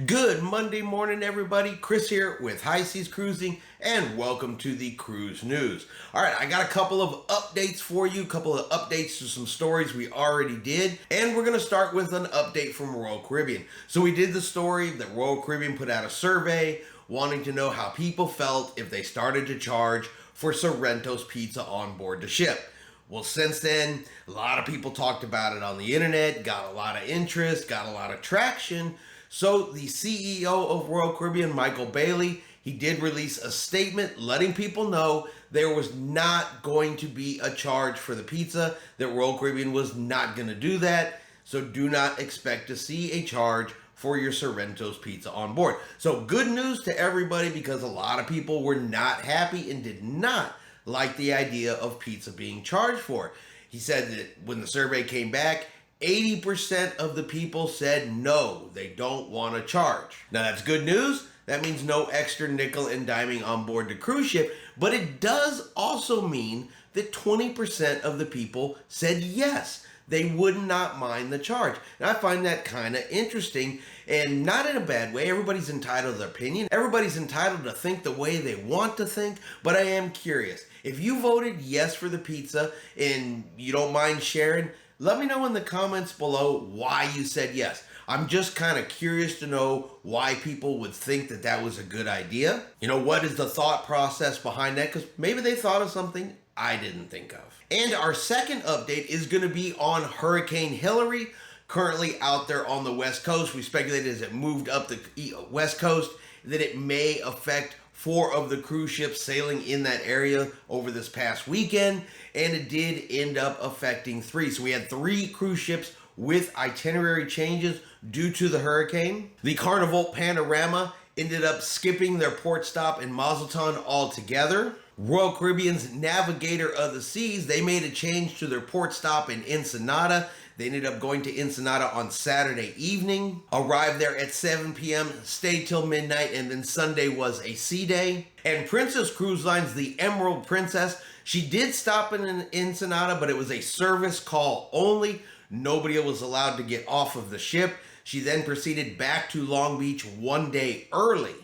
Good Monday morning, everybody. Chris here with High Seas Cruising, and welcome to the Cruise News. All right, I got a couple of updates for you, a couple of updates to some stories we already did, and we're going to start with an update from Royal Caribbean. So we did the story that Royal Caribbean put out a survey wanting to know how people felt if they started to charge for Sorrento's pizza on board the ship. Well, since then, a lot of people talked about it on the internet, got a lot of interest, got a lot of traction. So the CEO of Royal Caribbean, Michael Bailey, he did release a statement letting people know there was not going to be a charge for the pizza, that Royal Caribbean was not going to do that. So do not expect to see a charge for your Sorrento's pizza on board. So good news to everybody, because a lot of people were not happy and did not like the idea of pizza being charged for. He said that when the survey came back, 80% of the people said no, they don't want to charge. Now that's good news. That means no extra nickel and diming on board the cruise ship, but it does also mean that 20% of the people said yes, they would not mind the charge. And I find that kind of interesting, and not in a bad way. Everybody's entitled to their opinion. Everybody's entitled to think the way they want to think, but I am curious. If you voted yes for the pizza and you don't mind sharing, let me know in the comments below why you said yes. I'm just kind of curious to know why people would think that that was a good idea. You know, what is the thought process behind that? Because maybe they thought of something I didn't think of. And our second update is going to be on Hurricane Hilary, currently out there on the West Coast. We speculated as it moved up the West Coast that it may affect 4 of the cruise ships sailing in that area over this past weekend, and it did end up affecting 3. So we had 3 cruise ships with itinerary changes due to the hurricane. The Carnival Panorama ended up skipping their port stop in Mazatlan altogether. Royal Caribbean's Navigator of the Seas, they made a change to their port stop in Ensenada. They ended up going to Ensenada on Saturday evening, arrived there at 7 p.m., stayed till midnight, and then Sunday was a sea day. And Princess Cruise Lines, the Emerald Princess, she did stop in Ensenada, but it was a service call only. Nobody was allowed to get off of the ship. She then proceeded back to Long Beach 1 day early.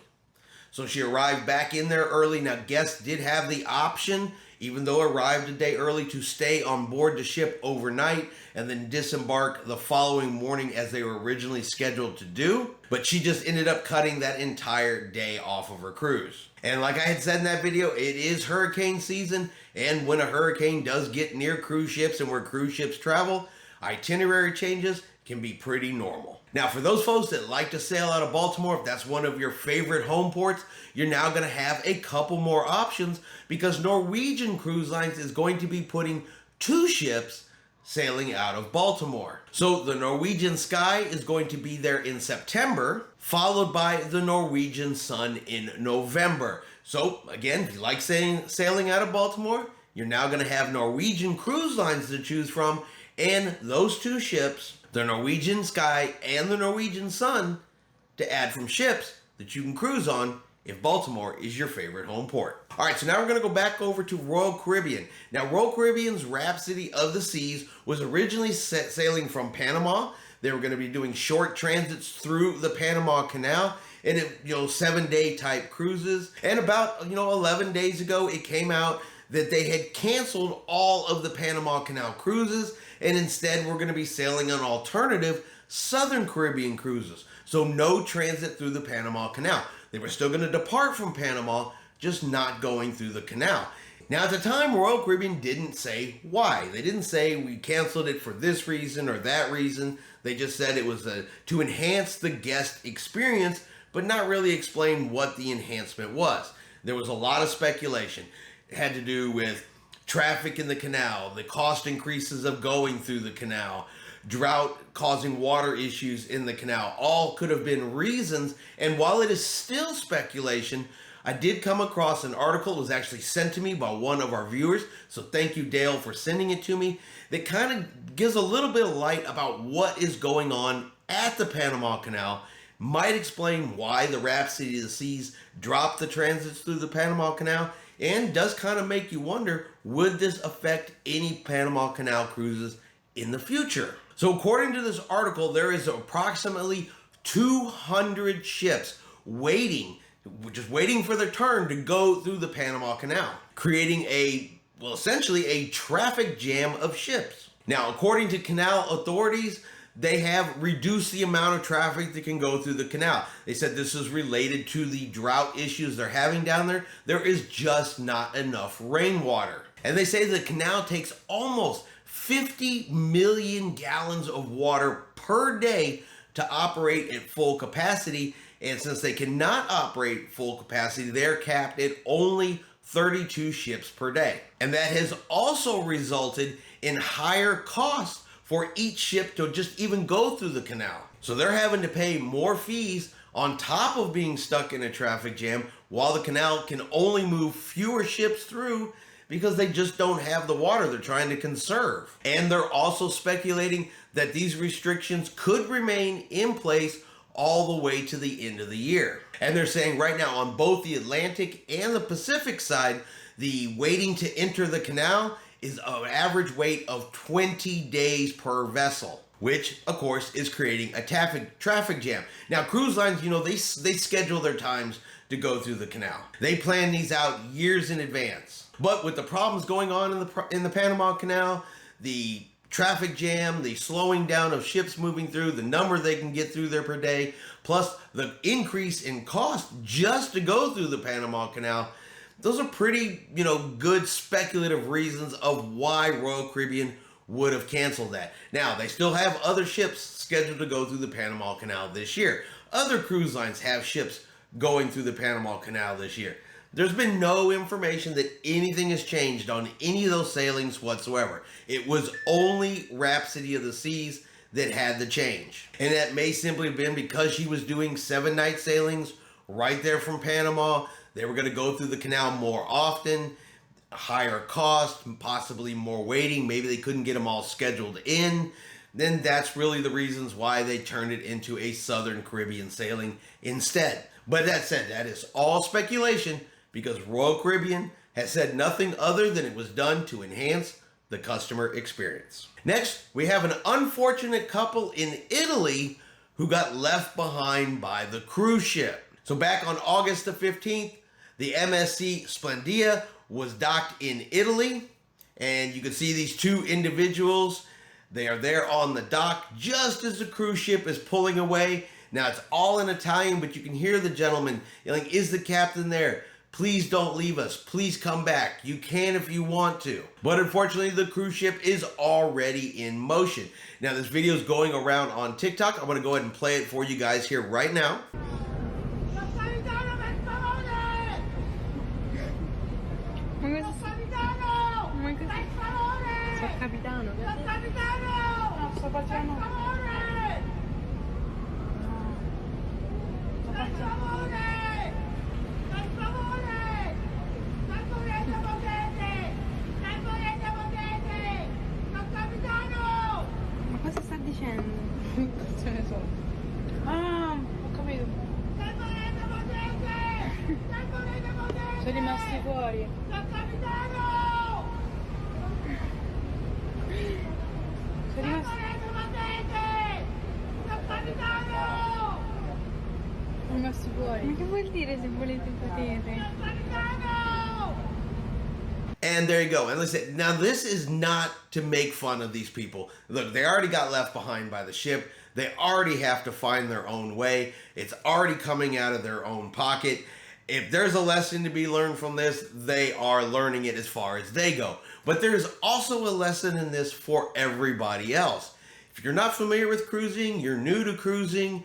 So she arrived back in there early. Now, guests did have the option, even though arrived a day early, to stay on board the ship overnight and then disembark the following morning as they were originally scheduled to do. But she just ended up cutting that entire day off of her cruise. And like I had said in that video, it is hurricane season. And when a hurricane does get near cruise ships and where cruise ships travel, itinerary changes can be pretty normal. Now, for those folks that like to sail out of Baltimore, if that's one of your favorite home ports, you're now going to have a couple more options, because Norwegian Cruise Lines is going to be putting 2 ships sailing out of Baltimore. So the Norwegian Sky is going to be there in September, followed by the Norwegian Sun in November. So again, if you like sailing out of Baltimore, you're now going to have Norwegian Cruise Lines to choose from, and those 2 ships, the Norwegian Sky and the Norwegian Sun, to add from ships that you can cruise on if Baltimore is your favorite home port. All right, so now we're going to go back over to Royal Caribbean. Now, Royal Caribbean's Rhapsody of the Seas was originally sailing from Panama. They were going to be doing short transits through the Panama Canal, and 7-day type cruises. And about 11 days ago, it came out that they had canceled all of the Panama Canal cruises, and instead we're going to be sailing on alternative Southern Caribbean cruises. So no transit through the Panama Canal. They were still going to depart from Panama, just not going through the canal. Now, at the time, Royal Caribbean didn't say why. They didn't say we canceled it for this reason or that reason. They just said it was to enhance the guest experience, but not really explain what the enhancement was. There was a lot of speculation. It had to do with traffic in the canal, the cost increases of going through the canal, drought causing water issues in the canal. All could have been reasons. And while it is still speculation, I did come across an article. It was actually sent to me by one of our viewers. So thank you, Dale, for sending it to me. That kind of gives a little bit of light about what is going on at the Panama Canal. Might explain why the Rhapsody of the Seas dropped the transits through the Panama Canal, and does kind of make you wonder, would this affect any Panama Canal cruises in the future? So according to this article, there is approximately 200 ships just waiting for their turn to go through the Panama Canal, creating essentially a traffic jam of ships. Now, according to canal authorities, they have reduced the amount of traffic that can go through the canal. They said this is related to the drought issues they're having down there. There is just not enough rainwater. And they say the canal takes almost 50 million gallons of water per day to operate at full capacity. And since they cannot operate full capacity, they're capped at only 32 ships per day. And that has also resulted in higher costs for each ship to just even go through the canal. So they're having to pay more fees on top of being stuck in a traffic jam while the canal can only move fewer ships through because they just don't have the water they're trying to conserve. And they're also speculating that these restrictions could remain in place all the way to the end of the year. And they're saying right now on both the Atlantic and the Pacific side, the waiting to enter the canal is an average wait of 20 days per vessel, which of course is creating a traffic jam. Now cruise lines, they schedule their times to go through the canal. They plan these out years in advance. But with the problems going on in the Panama Canal, the traffic jam, the slowing down of ships moving through, the number they can get through there per day, plus the increase in cost just to go through the Panama Canal, those are pretty, good speculative reasons of why Royal Caribbean would have canceled that. Now, they still have other ships scheduled to go through the Panama Canal this year. Other cruise lines have ships going through the Panama Canal this year. There's been no information that anything has changed on any of those sailings whatsoever. It was only Rhapsody of the Seas that had the change. And that may simply have been because she was doing 7-night sailings right there from Panama. They were going to go through the canal more often, higher cost, possibly more waiting. Maybe they couldn't get them all scheduled in. Then that's really the reasons why they turned it into a Southern Caribbean sailing instead. But that said, that is all speculation because Royal Caribbean has said nothing other than it was done to enhance the customer experience. Next, we have an unfortunate couple in Italy who got left behind by the cruise ship. So back on August the 15th, the MSC Splendia was docked in Italy, and you can see these two individuals. They are there on the dock just as the cruise ship is pulling away. Now it's all in Italian, but you can hear the gentleman yelling, "Is the captain there? Please don't leave us. Please come back. You can if you want to." But unfortunately, the cruise ship is already in motion. Now this video is going around on TikTok. I'm going to go ahead and play it for you guys here right now. Capitano. No, sto facendo. Ma cosa sta dicendo? Ce ne so. Ah, ho capito. Sono rimasti fuori. Ma che vuol dire se volete potete? And there you go. And listen, now this is not to make fun of these people. Look, they already got left behind by the ship. They already have to find their own way. It's already coming out of their own pocket. If there's a lesson to be learned from this, they are learning it as far as they go. But there's also a lesson in this for everybody else. If you're not familiar with cruising, you're new to cruising,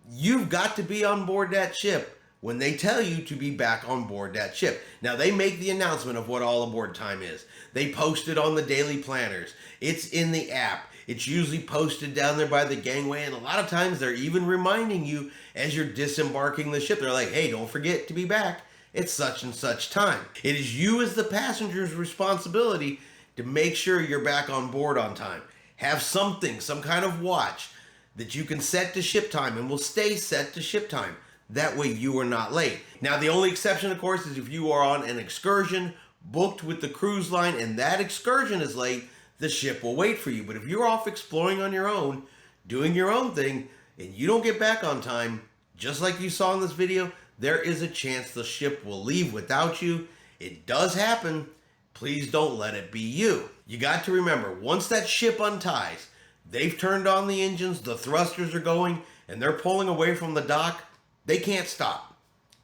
you've got to be on board that ship when they tell you to be back on board that ship. Now, they make the announcement of what all aboard time is. They post it on the daily planners. It's in the app. It's usually posted down there by the gangway, and a lot of times they're even reminding you as you're disembarking the ship. They're like, hey, don't forget to be back. It's such and such time. It is you as the passenger's responsibility to make sure you're back on board on time. Have something, some kind of watch that you can set to ship time and will stay set to ship time. That way you are not late. Now, the only exception, of course, is if you are on an excursion booked with the cruise line and that excursion is late, the ship will wait for you. But if you're off exploring on your own, doing your own thing, and you don't get back on time, just like you saw in this video, there is a chance the ship will leave without you. It does happen. Please don't let it be you. You got to remember, once that ship unties, they've turned on the engines, the thrusters are going, and they're pulling away from the dock. They can't stop.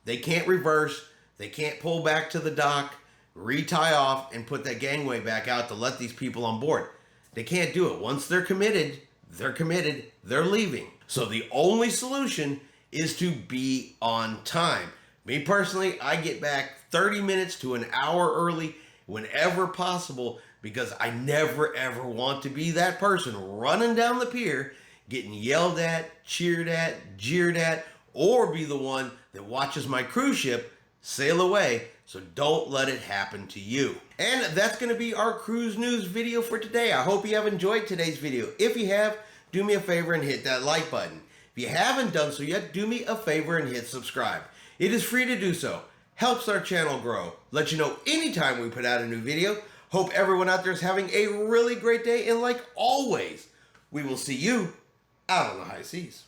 They can't reverse. They can't pull back to the dock, retie off, and put that gangway back out to let these people on board. They can't do it. Once they're committed, they're leaving. So the only solution is to be on time. Me personally, I get back 30 minutes to an hour early whenever possible, because I never ever want to be that person running down the pier, getting yelled at, cheered at, jeered at, or be the one that watches my cruise ship sail away. So don't let it happen to you. And that's going to be our cruise news video for today. I hope you have enjoyed today's video. If you have, do me a favor and hit that like button. If you haven't done so yet, do me a favor and hit subscribe. It is free to do so. Helps our channel grow. Let you know anytime we put out a new video. Hope everyone out there is having a really great day. And like always, we will see you out on the high seas.